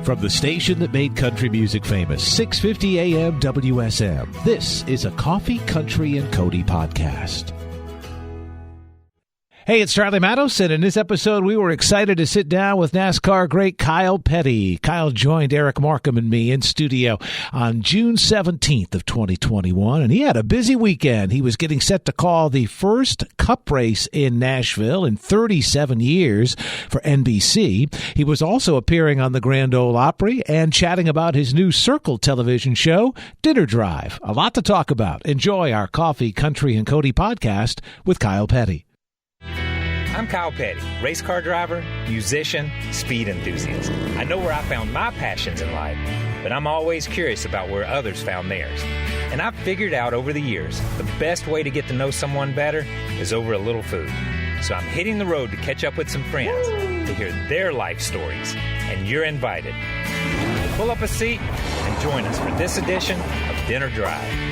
From the station that made country music famous, 650 AM WSM, this is a Coffee, Country, and Cody podcast. Hey, it's Charlie Matos, and in this episode, we were excited to sit down with NASCAR great Kyle Petty. Kyle joined Eric Markham and me in studio on June 17th of 2021, and he had a busy weekend. He was getting set to call the first Cup race in Nashville in 37 years for NBC. He was also appearing on the Grand Ole Opry and chatting about his new Circle television show, Dinner Drive. A lot to talk about. Enjoy our Coffee, Country, and Cody podcast with Kyle Petty. I'm Kyle Petty, race car driver, musician, speed enthusiast. I know where I found my passions in life, but I'm always curious about where others found theirs. And I've figured out over the years, the best way to get to know someone better is over a little food. So I'm hitting the road to catch up with some friends to hear their life stories, and you're invited. Pull up a seat and join us for this edition of Dinner Drive.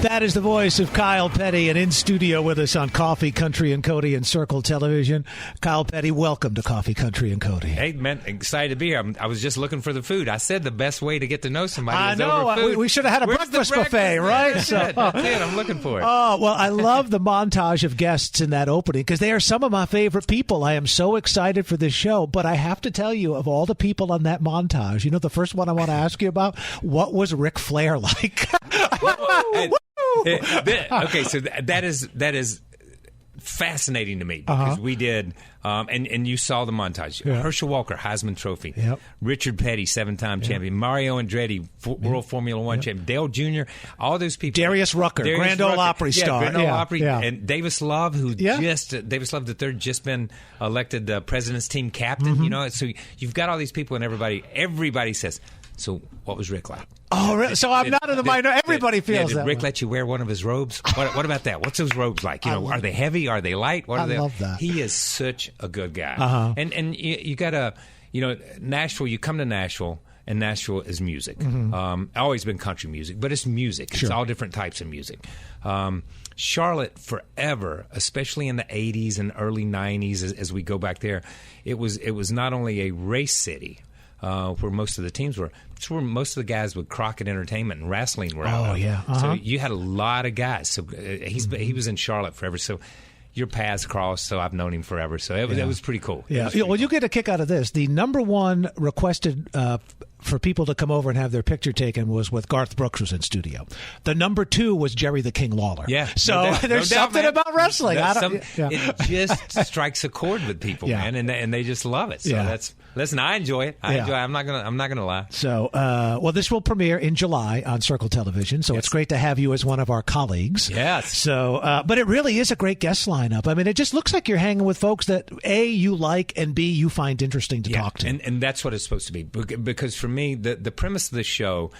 That is the voice of Kyle Petty, and in studio with us on Coffee, Country, and Cody and Circle Television. Kyle Petty, welcome to Coffee, Country, and Cody. Hey, man, excited to be here. I was just looking for the food. I said the best way to get to know somebody is over food. We should have had a breakfast buffet, right? That's it. I'm looking for it. Oh, well, I love the montage of guests in that opening because they are some of my favorite people. I am so excited for this show, but I have to tell you, of all the people on that montage, the first one I want to ask you about, what was Ric Flair like? Okay, so that is fascinating to me because we did, and you saw the montage. Yeah. Herschel Walker, Heisman Trophy. Yep. Richard Petty, 7-time champion. Mario Andretti, World Formula One champion. Dale Jr., all those people. Darius Rucker, Grand Ole Opry star. Grand Ole Opry. Yeah. And Davis Love, Davis Love III, just been elected the president's team captain. So you've got all these people, and everybody says, so what was Rick like? Oh, really? So I'm not in the minority. Everybody feels that. Did Rick way. let you wear one of his robes? What about that? What's those robes like? Are they heavy? Are they light? I love that. He is such a good guy. And you got to, Nashville, you come to Nashville, and Nashville is music. Always been country music, but it's music. Sure. It's all different types of music. Charlotte forever, especially in the 80s and early 90s as we go back there, it was not only a race city, where most of the teams were. It's where most of the guys with Crockett Entertainment and wrestling were out of. Yeah. So you had a lot of guys. So he was in Charlotte forever. So your paths crossed, so I've known him forever. So it was pretty cool. Yeah. Well, you get a kick out of this. The number one requested for people to come over and have their picture taken was with Garth Brooks was in studio. The number 2 was Jerry the King Lawler. Yeah. So there's something about wrestling. It just strikes a chord with people, man, and they just love it. So listen, I enjoy it. I enjoy it. I'm not gonna lie. So, this will premiere in July on Circle Television. So it's great to have you as one of our colleagues. Yes. So, but it really is a great guest lineup. I mean, it just looks like you're hanging with folks that A, you like, and B, you find interesting to talk to. And that's what it's supposed to be. Because for me, the premise of the show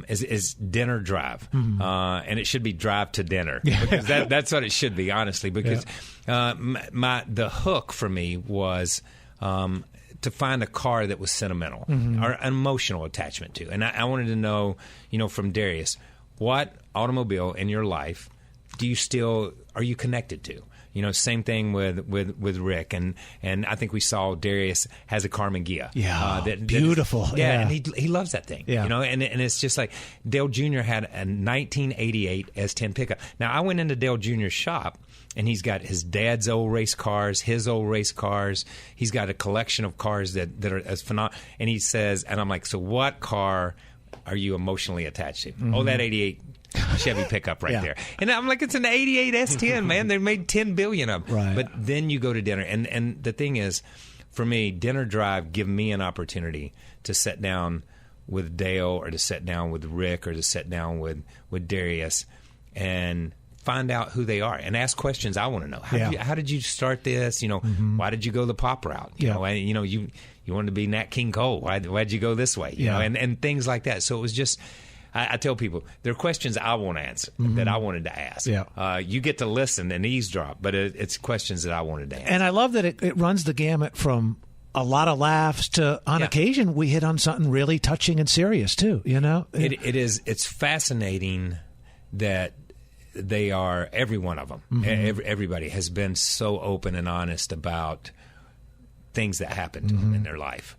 is dinner drive, and it should be drive to dinner because that's what it should be, honestly. Because the hook for me was to find a car that was sentimental or an emotional attachment to, and I wanted to know, from Darius, what automobile in your life are you connected to? Same thing with Rick, and I think we saw Darius has a Carmen Ghia. Yeah, beautiful. And he loves that thing. Yeah. And it's just like Dale Jr. had a 1988 S10 pickup. Now I went into Dale Jr.'s shop, and he's got his dad's old race cars, his old race cars. He's got a collection of cars that are as phenomenal. And he says, and I'm like, so what car are you emotionally attached to? Oh, that 88 Chevy pickup right there. And I'm like, it's an 88 S10, man. They made $10 billion of them. Right. But then you go to dinner. And the thing is, for me, Dinner Drive give me an opportunity to sit down with Dale or to sit down with Rick or to sit down with Darius and find out who they are and ask questions I want to know. How did you start this? Why did you go the pop route? You wanted to be Nat King Cole. Why'd you go this way? You know, and things like that. So it was just, I tell people, there are questions I want to answer that I wanted to ask. Yeah. You get to listen and eavesdrop, but it's questions that I wanted to answer. And I love that it runs the gamut from a lot of laughs to, on occasion, we hit on something really touching and serious, too, It is. It's fascinating that they are, every one of them, everybody has been so open and honest about things that happened in their life.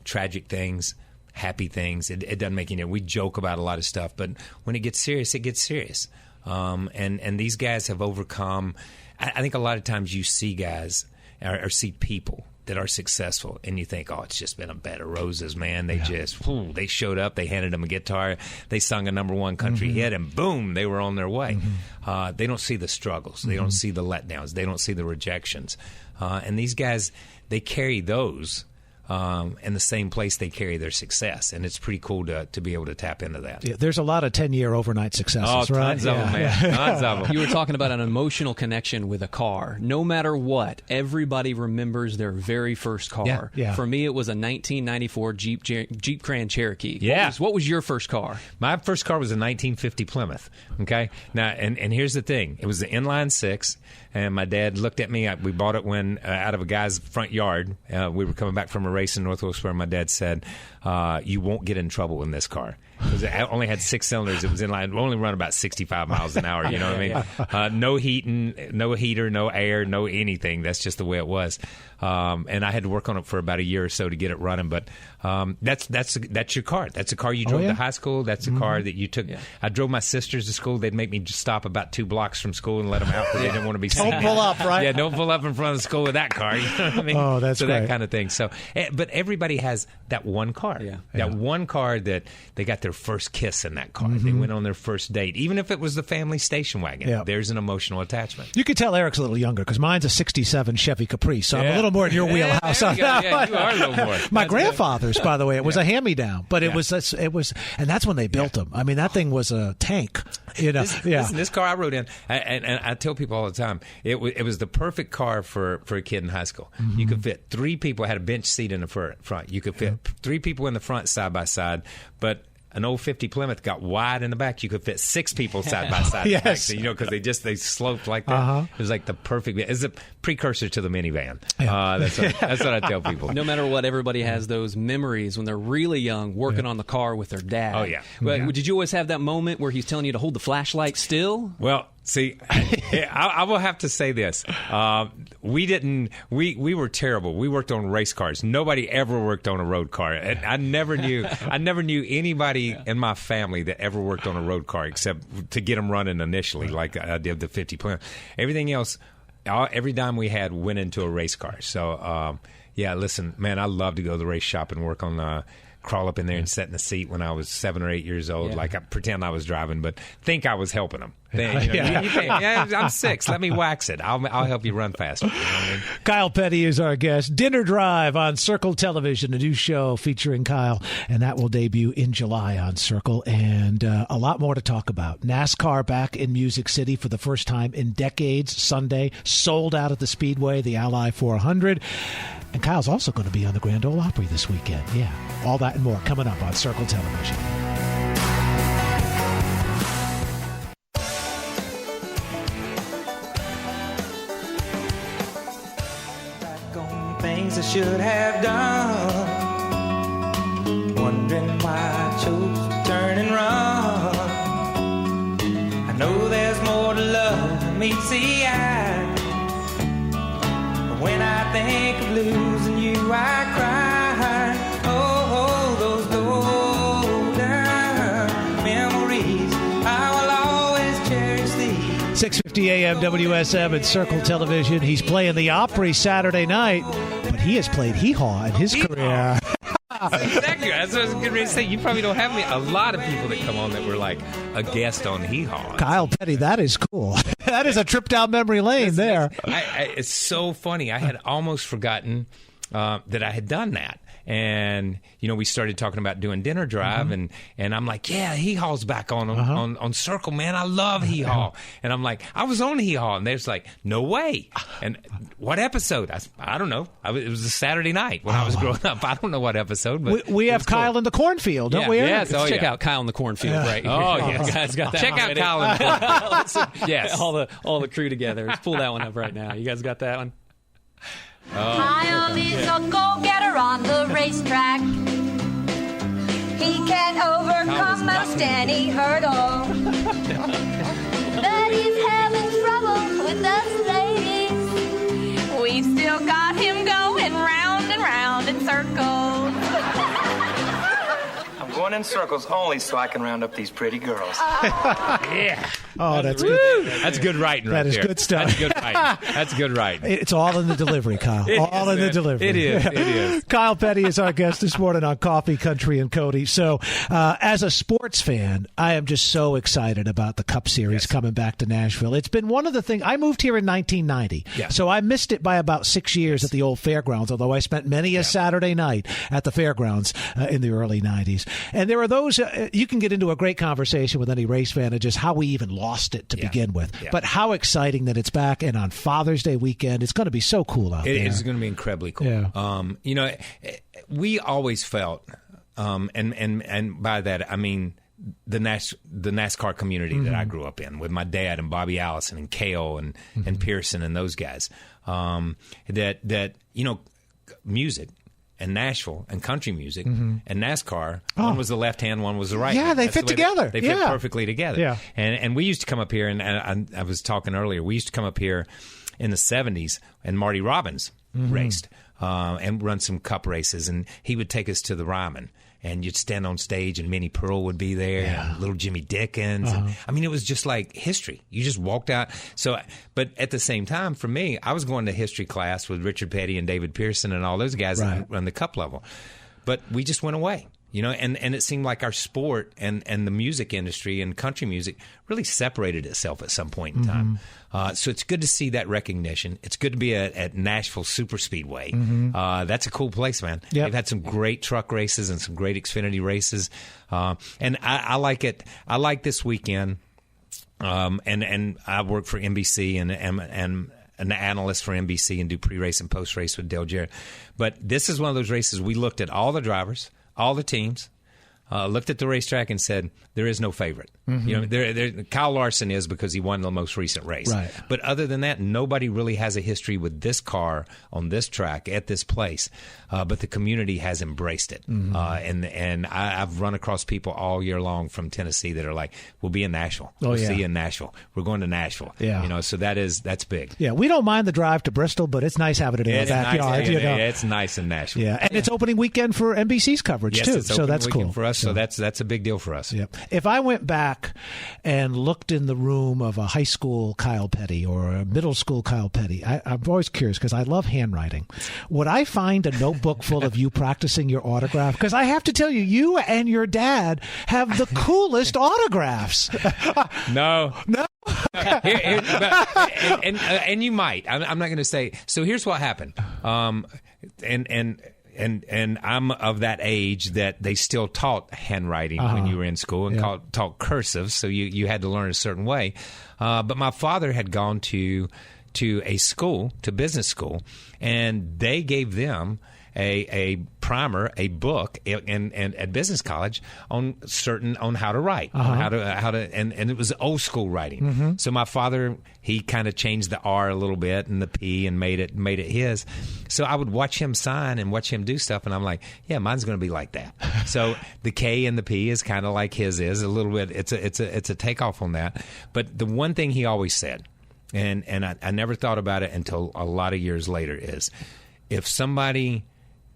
tragic things, happy things. It doesn't make any. We joke about a lot of stuff, but when it gets serious, it gets serious. And these guys have overcome. I think a lot of times you see guys or see people that are successful, and you think, oh, it's just been a bed of roses, man. They they showed up, they handed them a guitar, they sung a number one country hit, and boom, they were on their way. They don't see the struggles. They don't see the letdowns. They don't see the rejections. And these guys, they carry those in the same place they carry their success, and it's pretty cool to be able to tap into that. Yeah, there's a lot of 10-year overnight successes, right? Tons of them, man. Tons of them. You were talking about an emotional connection with a car. No matter what, everybody remembers their very first car. Yeah. For me, it was a 1994 Jeep Grand Cherokee. Yeah. What was your first car? My first car was a 1950 Plymouth. Okay, now and here's the thing: it was the inline six, and my dad looked at me. We bought it when out of a guy's front yard. We were coming back from a race in North Wilkesboro. My dad said, "You won't get in trouble in this car." Because it only had 6 cylinders. It was inline. It only run about 65 miles an hour. You know what I mean? No heating, no heater, no air, no anything. That's just the way it was. And I had to work on it for about a year or so to get it running. But that's your car. That's a car you drove to high school. That's a car that you took. Yeah. I drove my sisters to school. They'd make me just stop about 2 blocks from school and let them out because they didn't want to be seen. Don't pull up, right? Yeah, don't pull up in front of the school with that car. You know what I mean? Oh, that's so great. that kind of thing. So, but everybody has that one car. Yeah. That one car that they got their first kiss in that car. They went on their first date. Even if it was the family station wagon, there's an emotional attachment. You could tell Eric's a little younger because mine's a 67 Chevy Caprice, so I'm a little more in your wheelhouse. There you go. Yeah, you are a little more. My grandfather's, by the way, it was a hand-me-down, but it was, and that's when they built them. I mean, that thing was a tank. You know, Listen, this car I rode in, and I tell people all the time, it was the perfect car for a kid in high school. You could fit 3 people. It had a bench seat in the front. You could fit 3 people in the front side by side, but an old 50 Plymouth got wide in the back. You could fit 6 people side by side. Yes. In the back. So, because they sloped like that. It was like the perfect. It's a precursor to the minivan. That's what I tell people. No matter what, everybody has those memories when they're really young, working on the car with their dad. Oh, yeah. But did you always have that moment where he's telling you to hold the flashlight still? Well, see, I will have to say this. We were terrible. We worked on race cars. Nobody ever worked on a road car. And I never knew anybody in my family that ever worked on a road car except to get them running initially, like I did the 50 Plymouth. Everything else, every dime we had went into a race car. So, listen, man, I love to go to the race shop and work on crawl up in there and sit in the seat when I was 7 or 8 years old. Like I pretend I was driving, but think I was helping them. You think, I'm 6. Let me wax it. I'll help you run faster. You know what I mean? Kyle Petty is our guest. Dinner Drive on Circle Television, a new show featuring Kyle, and that will debut in July on Circle. And a lot more to talk about. NASCAR back in Music City for the first time in decades. Sunday, sold out at the Speedway, the Ally 400. And Kyle's also going to be on the Grand Ole Opry this weekend. Yeah, all that and more coming up on Circle Television. Things I should have done, wondering why I chose to turn and run. I know there's more to love than meets the eye, but when I think of losing you, I cry. Oh, those golden memories, I will always cherish these. 6:50 a.m. WSM at Circle Television. He's playing the Opry Saturday night, but he has played hee-haw in his career. Exactly. That's what I was getting ready to say. You probably don't have a lot of people that come on that were like a guest on Hee Haw. Kyle Petty, that is cool. That is a trip down memory lane there. It's so funny. I had almost forgotten that I had done that. And, we started talking about doing Dinner Drive, and I'm like, yeah, Hee Haw's back on Circle, man. I love Hee Haw. And I'm like, I was on Hee Haw. And there's like, no way. And what episode? I don't know. It was a Saturday night when I was growing up. I don't know what episode. But we have Kyle in the cornfield, don't we? Yes. Check out Kyle in the cornfield right here. Oh, yes. You guys got that. Check out Kyle in the cornfield. Yes. All the crew together. Let's pull that one up right now. You guys got that one? Kyle is a go-getter on the racetrack. He can overcome most any hurdle. But he's having trouble with us ladies. We've still got him going round and round in circles. I'm going in circles only so I can round up these pretty girls. Yeah. Oh, that's good. That's good writing right That is there. good stuff. That's good writing. That's good writing. It's all in the delivery, Kyle. All in the delivery. It is. It is. Kyle Petty is our guest this morning on Coffee, Country, and Cody. So, as a sports fan, I am just so excited about the Cup Series coming back to Nashville. It's been one of the things. I moved here in 1990, so I missed it by about 6 years at the old fairgrounds, although I spent many a Saturday night at the fairgrounds in the early 90s. And there are those, you can get into a great conversation with any race fan of just how we even lost it to begin with. Yeah. But how exciting that it's back, and on Father's Day weekend, it's going to be so cool out there. It is going to be incredibly cool. Yeah. You know, we always felt, and by that I mean the NASCAR community that I grew up in with my dad and Bobby Allison and Cale and Pearson and those guys. That you know, music. And Nashville and country music and NASCAR, one was the left hand, one was the right hand. Yeah, they fit together. They fit perfectly together. Yeah. And we used to come up here, and I was talking earlier, we used to come up here in the 70s, and Marty Robbins raced and run some cup races, and he would take us to the Ryman. And you'd stand on stage, and Minnie Pearl would be there, and little Jimmy Dickens. And, I mean, it was just like history. You just walked out. So, but at the same time, for me, I was going to history class with Richard Petty and David Pearson and all those guys on the cup level. But we just went away. You know, and it seemed like our sport and the music industry and country music really separated itself at some point in time. So it's good to see that recognition. It's good to be at Nashville Super Speedway. That's a cool place, man. Yep. They've had some great truck races and some great Xfinity races. And I like it. I like this weekend. And I work for NBC and an analyst for NBC and do pre-race and post-race with Dale Jarrett. But this is one of those races we looked at all the drivers, all the teams, looked at the racetrack and said, there is no favorite. You know, Kyle Larson is because he won the most recent race. Right. But other than that, nobody really has a history with this car on this track at this place. But the community has embraced it. And I've run across people all year long from Tennessee that are like, we'll be in Nashville. We'll see you in Nashville. We're going to Nashville. Yeah. You know, so that's big. Yeah, we don't mind the drive to Bristol, but it's nice having it in our backyard. Nice, it's nice in Nashville. Yeah, and it's opening weekend for NBC's coverage too, so that's cool for us. So that's a big deal for us. Yep. If I went back and looked in the room of a high school Kyle Petty or a middle school Kyle Petty, I'm always curious because I love handwriting. Would I find a notebook full of you practicing your autograph? Because I have to tell you, you and your dad have the coolest autographs. No. And you might. I'm not going to say. So here's what happened. And I'm of that age that they still taught handwriting when you were in school and taught cursive, so you had to learn a certain way. But my father had gone to a school, to business school, and they gave them a primer, a book, and at business college on how to write, on how to, and it was old school writing. So my father, he kind of changed the R a little bit and the P and made it his. So I would watch him sign and watch him do stuff, and I'm like, yeah, mine's going to be like that. So the K and the P is kind of like his is a little bit. It's a takeoff on that. But the one thing he always said, and I never thought about it until a lot of years later, is if somebody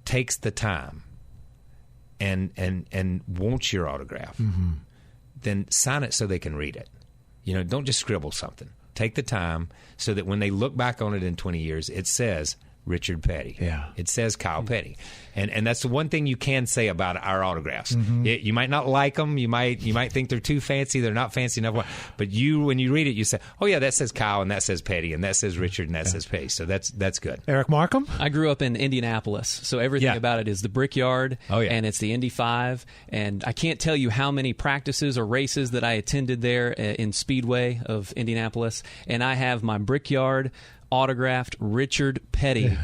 takes the time and wants your autograph, then sign it so they can read it. You know, don't just scribble something. Take the time so that when they look back on it in 20 years, it says Richard Petty. Yeah. It says Kyle Petty. And that's the one thing you can say about our autographs. You might not like them. You might think they're too fancy. They're not fancy enough. But when you read it, you say, oh, yeah, that says Kyle, and that says Petty, and that says Richard, and that says Petty. So that's good. Eric Markham? I grew up in Indianapolis, so everything about it is the Brickyard, and it's the Indy 5. And I can't tell you how many practices or races that I attended there in Speedway of Indianapolis. And I have my Brickyard autographed Richard Petty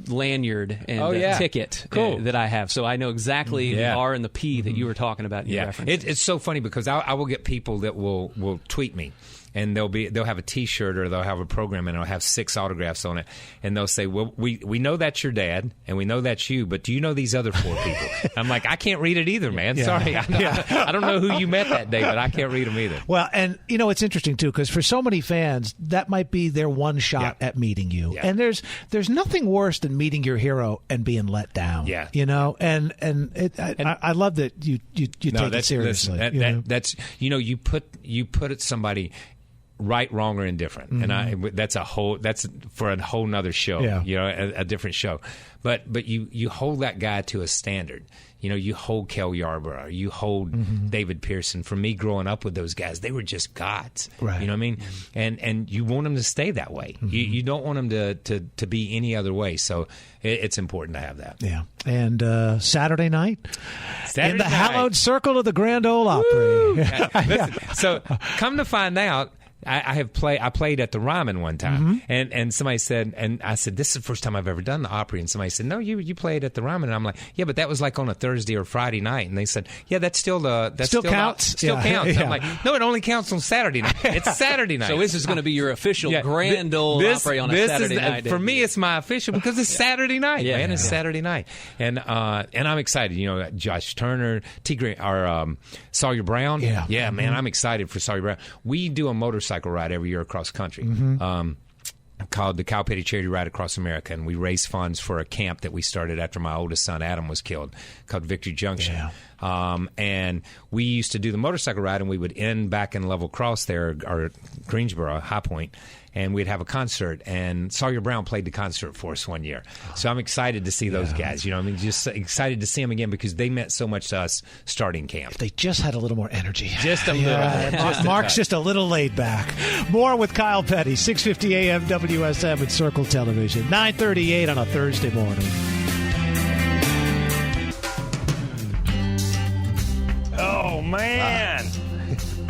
lanyard and ticket that I have. So I know exactly the R and the P that you were talking about in your reference. It's so funny because I will get people that will tweet me and they'll have a T-shirt or they'll have a program and it'll have 6 autographs on it, and they'll say, well, we know that's your dad and we know that's you, but do you know these other 4 people? I'm like, I can't read it either, man. Sorry, I don't know who you met that day, but I can't read them either. Well, and it's interesting too, because for so many fans that might be their one shot at meeting you, and there's nothing worse than meeting your hero and being let down. I love that you take it seriously. That's you put it somebody right, wrong, or indifferent, and that's for a whole nother show. A different show, but you hold that guy to a standard. You hold Kel Yarborough, you hold David Pearson. For me, growing up with those guys, they were just gods. Right. You know what I mean? And you want them to stay that way. You don't want them to be any other way. So it's important to have that. Yeah. And Saturday night in the hallowed circle of the Grand Ole Opry. Listen, so come to find out, I played at the Ryman one time, and somebody said, and I said, this is the first time I've ever done the Opry, and somebody said, no, you played at the Ryman, and I'm like, yeah, but that was like on a Thursday or Friday night, and they said, yeah, that still counts. Still counts. I'm like, no, it only counts on Saturday night. It's Saturday night. So this is going to be your official Grand Ole Opry on a Saturday night. For me, it's my official because it's Saturday night, man. It's Saturday night, and I'm excited. Josh Turner, T. Green, or Sawyer Brown. Yeah, man, I'm excited for Sawyer Brown. We do a motorcycle ride every year across country called the Kyle Petty Charity Ride Across America, and we raise funds for a camp that we started after my oldest son Adam was killed, called Victory Junction. And we used to do the motorcycle ride, and we would end back in Level Cross there, or Greensboro, High Point, and we'd have a concert, and Sawyer Brown played the concert for us one year. So I'm excited to see those guys. Just excited to see them again because they meant so much to us starting camp. If they just had a little more energy. Just a little. Mark's just a little laid back. More with Kyle Petty, 650 AM WSM at Circle Television, 9:38 on a Thursday morning. Oh, man.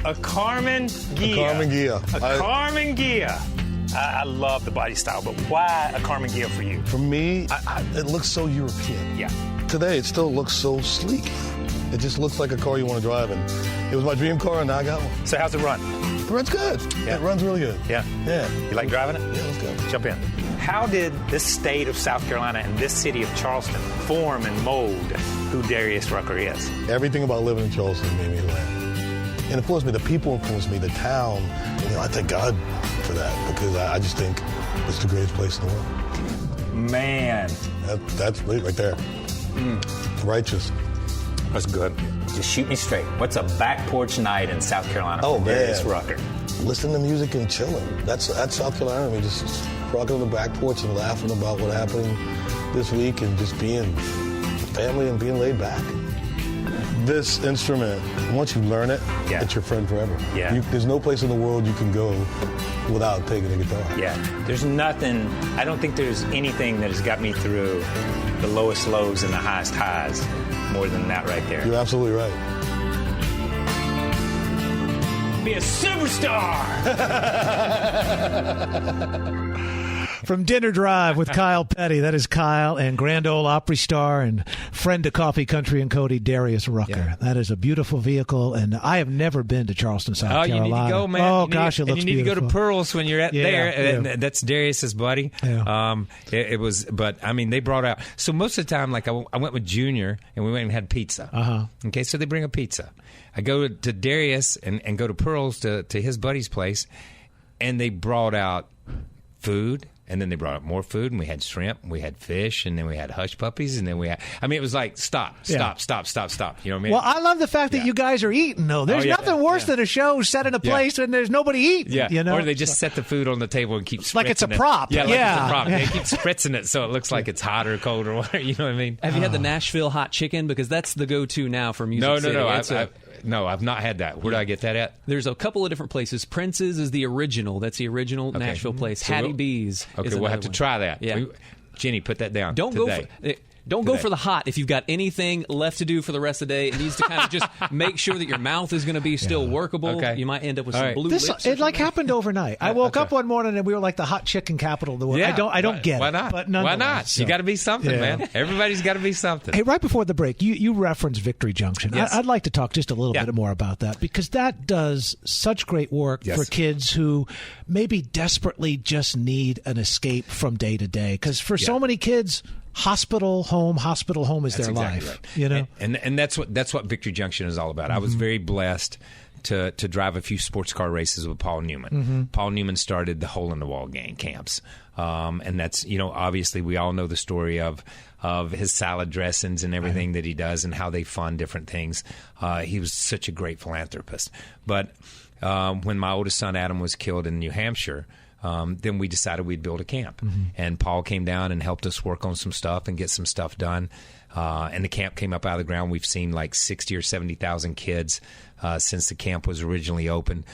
A Carmen Ghia. A Carmen Ghia. I love the body style, but why a Carmen Ghia for you? For me, it looks so European. Yeah. Today, it still looks so sleek. It just looks like a car you want to drive, and it was my dream car, and now I got one. So how's it run? It runs good. Yeah. It runs really good. Yeah? Yeah. You like driving it? Yeah, let's go. Jump in. How did this state of South Carolina and this city of Charleston form and mold who Darius Rucker is? Everything about living in Charleston made me who I am. And influenced me. The people influenced me. The town. I thank God for that because I just think it's the greatest place in the world. Man. That's right there. Righteous. That's good. Just shoot me straight. What's a back porch night in South Carolina for Darius Rucker? Listening to music and chilling. That's South Carolina. I mean, just rocking on the back porch and laughing about what happened this week and just being family and being laid back. This instrument, once you learn it, it's your friend forever. Yeah. There's no place in the world you can go without taking a guitar. Yeah. There's nothing, I don't think there's anything that has got me through the lowest lows and the highest highs more than that right there. You're absolutely right. Be a superstar! From Dinner Drive with Kyle Petty, that is Kyle and Grand Ole Opry star and friend to Coffee Country and Cody, Darius Rucker. Yeah. That is a beautiful vehicle, and I have never been to Charleston, South Carolina. Oh, you need to go, man. Oh, gosh, it looks beautiful. And you need to go to Pearl's when you're there. And that's Darius's buddy. Yeah. It was, but, I mean, they brought out, so most of the time, like, I went with Junior, and we went and had pizza. Okay, so they bring a pizza. I go to Darius and go to Pearl's to his buddy's place, and they brought out food. And then they brought up more food, and we had shrimp, and we had fish, and then we had hush puppies, and then we had... I mean, it was like, stop. You know what I mean? Well, I love the fact that you guys are eating, though. There's nothing worse than a show set in a place and there's nobody eating. Yeah, you know? Or they just set the food on the table and keep spritzing like it's a prop. Like it's a prop. They keep spritzing it so it looks like it's hot or cold or whatever, you know what I mean? Have you had the Nashville hot chicken? Because that's the go-to now for Music City. No, I've not had that. Where do I get that at? There's a couple of different places. Prince's is the original. That's the original Nashville place. So Hattie B's. Okay, we'll have to try that. Yeah. Jenny, put that down. Don't today. go. Don't go for the hot if you've got anything left to do for the rest of the day. It needs to kind of just make sure that your mouth is going to be still workable. Okay. You might end up with some blue lips. It like happened overnight. I woke up one morning and we were like the hot chicken capital of the world. Yeah. I don't get it. Why not? But why not? So. You got to be something, man. Everybody's got to be something. Hey, right before the break, you referenced Victory Junction. Yes. I'd like to talk just a little bit more about that, because that does such great work for kids who maybe desperately just need an escape from day to day. Because for so many kids, hospital home is their life. Right. You know, and that's what Victory Junction is all about. I was very blessed to drive a few sports car races with Paul Newman. Paul Newman started the Hole in the Wall camps, and that's, obviously we all know the story of his salad dressings and everything that he does and how they fund different things. He was such a great philanthropist. But when my oldest son Adam was killed in New Hampshire, then we decided we'd build a camp. And Paul came down and helped us work on some stuff and get some stuff done. And the camp came up out of the ground. We've seen like 60 or 70,000 kids since the camp was originally opened.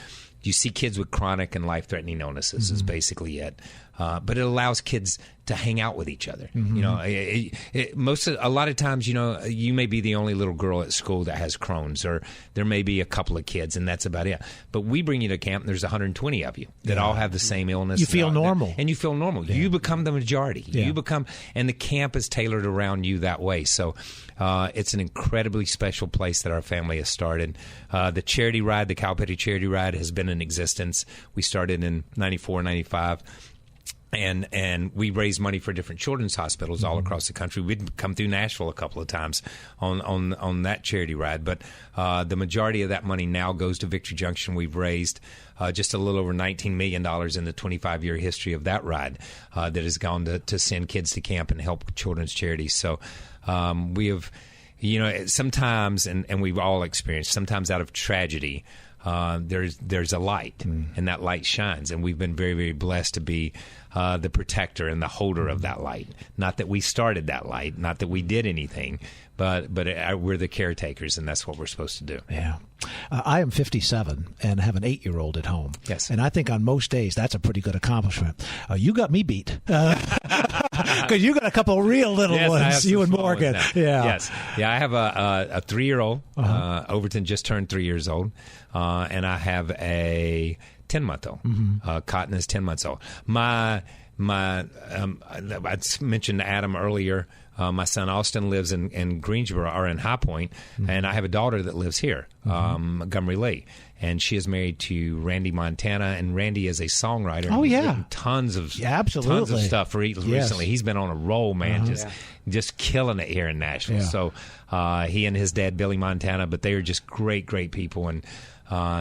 You see kids with chronic and life-threatening illnesses is basically it. But it allows kids to hang out with each other. A lot of times, you may be the only little girl at school that has Crohn's, or there may be a couple of kids, and that's about it. But we bring you to camp, and there's 120 of you that all have the same illness. You feel normal. And you feel normal. Yeah. You become the majority. Yeah. You become, and the camp is tailored around you that way. So it's an incredibly special place that our family has started. The charity ride, the Kyle Petty Charity Ride, has been in existence. We started in 94, 95. And we raise money for different children's hospitals all across the country. We'd come through Nashville a couple of times on that charity ride. But the majority of that money now goes to Victory Junction. We've raised just a little over $19 million in the 25-year history of that ride that has gone to send kids to camp and help children's charities. So we have, sometimes, and we've all experienced, sometimes out of tragedy, there's a light, and that light shines. And we've been very, very blessed to be the protector and the holder of that light. Not that we started that light, not that we did anything, but we're the caretakers, and that's what we're supposed to do. Yeah. I am 57 and have an 8-year-old at home. Yes. And I think on most days that's a pretty good accomplishment. You got me beat. Because you got a couple real little ones, you and Morgan. Yeah. Yes. Yeah, I have a 3-year-old. Overton just turned 3 years old. And I have a 10-month-old. Cotton is 10 months old. I mentioned Adam earlier. My son Austin lives in Greensboro, or in High Point, and I have a daughter that lives here, Montgomery Lee, and she is married to Randy Montana, and Randy is a songwriter. Oh, He's yeah. written tons of stuff for recently. Yes. He's been on a roll, man, just killing it here in Nashville. Yeah. So he and his dad, Billy Montana, but they are just great, great people. And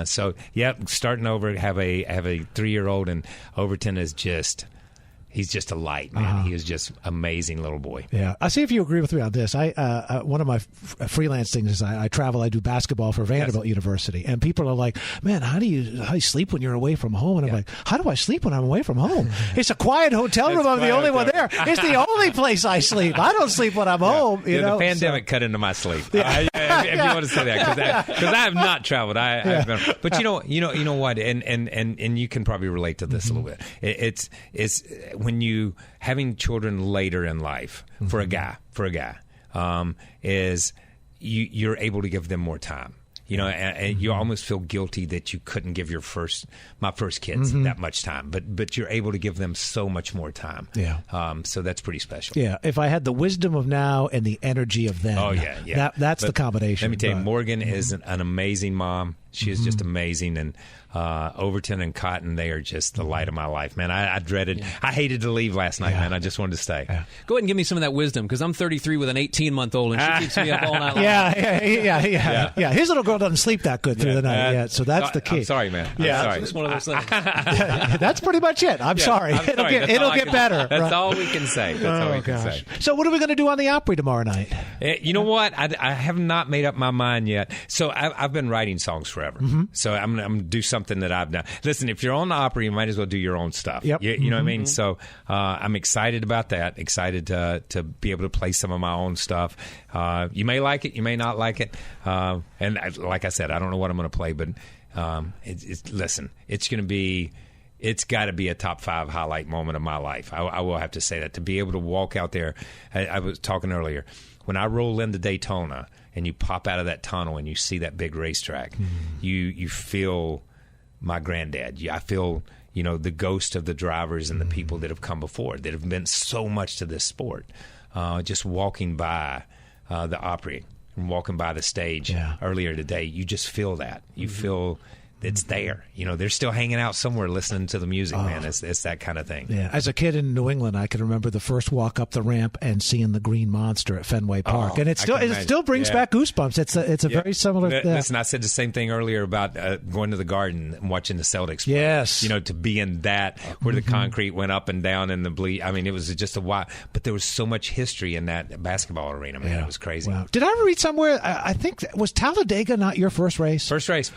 starting over, have a 3-year-old, and Overton is just... He's just a light, man. He is just amazing little boy. Yeah. I see if you agree with me on this. One of my freelance things is I travel. I do basketball for Vanderbilt University, and people are like, "Man, how do you sleep when you're away from home?" And I'm like, "How do I sleep when I'm away from home? It's a quiet hotel room. I'm the only one there. It's the only place I sleep. I don't sleep when I'm home." You know, the pandemic cut into my sleep. If you want to say that, because I have not traveled. I've been, but you know what, and you can probably relate to this a little bit. It's when you having children later in life for a guy is you're able to give them more time. And you almost feel guilty that you couldn't give my first kids that much time, but you're able to give them so much more time. Yeah. So that's pretty special. Yeah. If I had the wisdom of now and the energy of then. Oh yeah. That's the combination. Let me tell you, Morgan is an amazing mom. She is just amazing, and Overton and Cotton, they are just the light of my life, man. I dreaded, I hated to leave last night, man. I just wanted to stay. Yeah. Go ahead and give me some of that wisdom, because I'm 33 with an 18-month-old, and she keeps me up all night long. Yeah. His little girl doesn't sleep that good through the night yet, so that's the key. I'm sorry, man. Yeah, I'm sorry. It's one of those things. That's pretty much it. I'm sorry. It'll get better. That's all we can say. That's all we can say. So what are we going to do on the Opry tomorrow night? You know what? I have not made up my mind yet. So I've been writing songs forever. So I'm going to do something that I've done. Listen, if you're on the Opry, you might as well do your own stuff. Yep. You know what I mean? So I'm excited about that. Excited to be able to play some of my own stuff. You may like it. You may not like it. And like I said, I don't know what I'm going to play, but listen, it's going to be it's got to be a top 5 highlight moment of my life. I will have to say that. To be able to walk out there, I was talking earlier, when I roll into Daytona and you pop out of that tunnel and you see that big racetrack, you feel my granddad. I feel, the ghost of the drivers and the people that have come before, that have meant so much to this sport. Just walking by the Opry and walking by the stage earlier today, you just feel that. You feel it's there. They're still hanging out somewhere listening to the music, man. It's that kind of thing. Yeah. As a kid in New England, I can remember the first walk up the ramp and seeing the Green Monster at Fenway Park. And it still brings back goosebumps. It's a very similar thing. Listen, I said the same thing earlier about going to the Garden and watching the Celtics play. Yes. To be in that, where the concrete went up and down in the bleed. I mean, it was just a while. But there was so much history in that basketball arena, man. It was crazy. Wow. Did I ever read somewhere, I think, was Talladega not your first race? First race.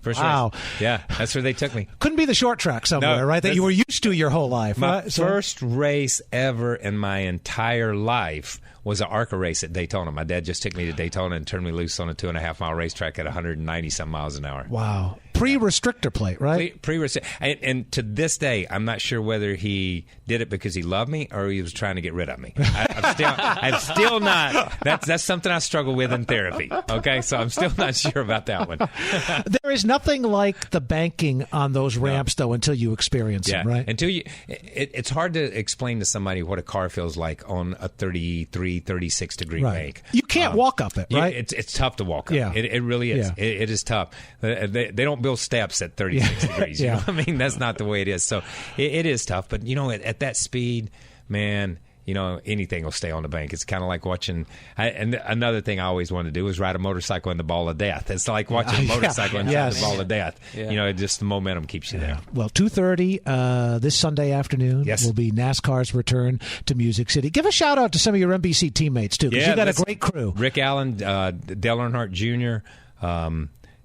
Wow. Yeah, that's where they took me. Couldn't be the short track somewhere, right? That you were used to your whole life. My right? first race ever in my entire life was an ARCA race at Daytona. My dad just took me to Daytona and turned me loose on a 2.5-mile racetrack at 190-some miles an hour. Wow. Pre-restrictor plate, right? Pre-restrictor. And to this day, I'm not sure whether he did it because he loved me or he was trying to get rid of me. I'm still not. That's something I struggle with in therapy. Okay, so I'm still not sure about that one. There is nothing like the banking on those ramps, though, until you experience them, right? Until you, it's hard to explain to somebody what a car feels like on a 33, 36 degree bank. You can't walk up it, right? It's tough to walk up. Yeah. It really is. Yeah. It is tough. They don't build steps at 36 degrees. You know what I mean? That's not the way it is. So it is tough. But, at that speed, man, anything will stay on the bank. It's kind of like watching. And another thing I always wanted to do was ride a motorcycle in the ball of death. It's like watching a motorcycle inside the ball of death. Yeah. Just the momentum keeps you there. Well, 2:30 this Sunday afternoon will be NASCAR's return to Music City. Give a shout out to some of your NBC teammates too, because you got a great crew. Rick Allen, Dale Earnhardt Jr.,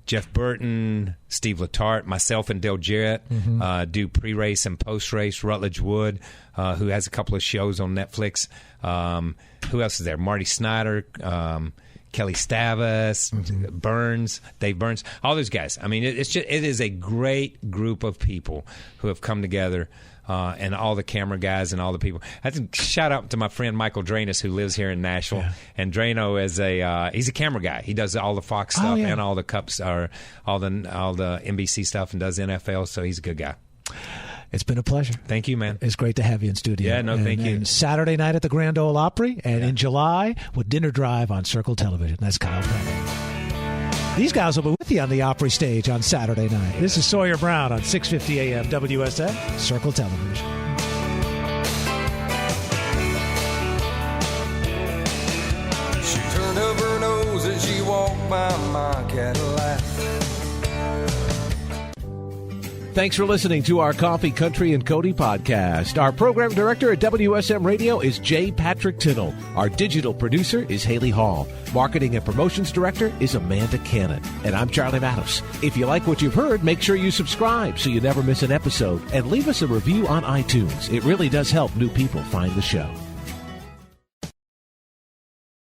Jeff Burton, Steve Letarte, myself, and Dale Jarrett do pre-race and post-race. Rutledge Wood, who has a couple of shows on Netflix. Who else is there? Marty Snyder, Kelly Stavas, Burns, Dave Burns, all those guys. I mean, it is a great group of people who have come together. And all the camera guys and all the people. I have to shout out to my friend Michael Dranis, who lives here in Nashville. Yeah. And Drano is he's a camera guy. He does all the Fox stuff and all the Cups, or all the NBC stuff, and does NFL. So he's a good guy. It's been a pleasure. Thank you, man. It's great to have you in studio. Yeah, thank you. And Saturday night at the Grand Ole Opry, and in July with Dinner Drive on Circle Television. That's Kyle Petty. These guys will be with you on the Opry stage on Saturday night. This is Sawyer Brown on 650 AM WSF, Circle Television. She turned up her nose as she walked by my Cadillac. Thanks for listening to our Coffee, Country, and Cody podcast. Our program director at WSM Radio is J. Patrick Tittle. Our digital producer is Haley Hall. Marketing and promotions director is Amanda Cannon. And I'm Charlie Matos. If you like what you've heard, make sure you subscribe so you never miss an episode. And leave us a review on iTunes. It really does help new people find the show.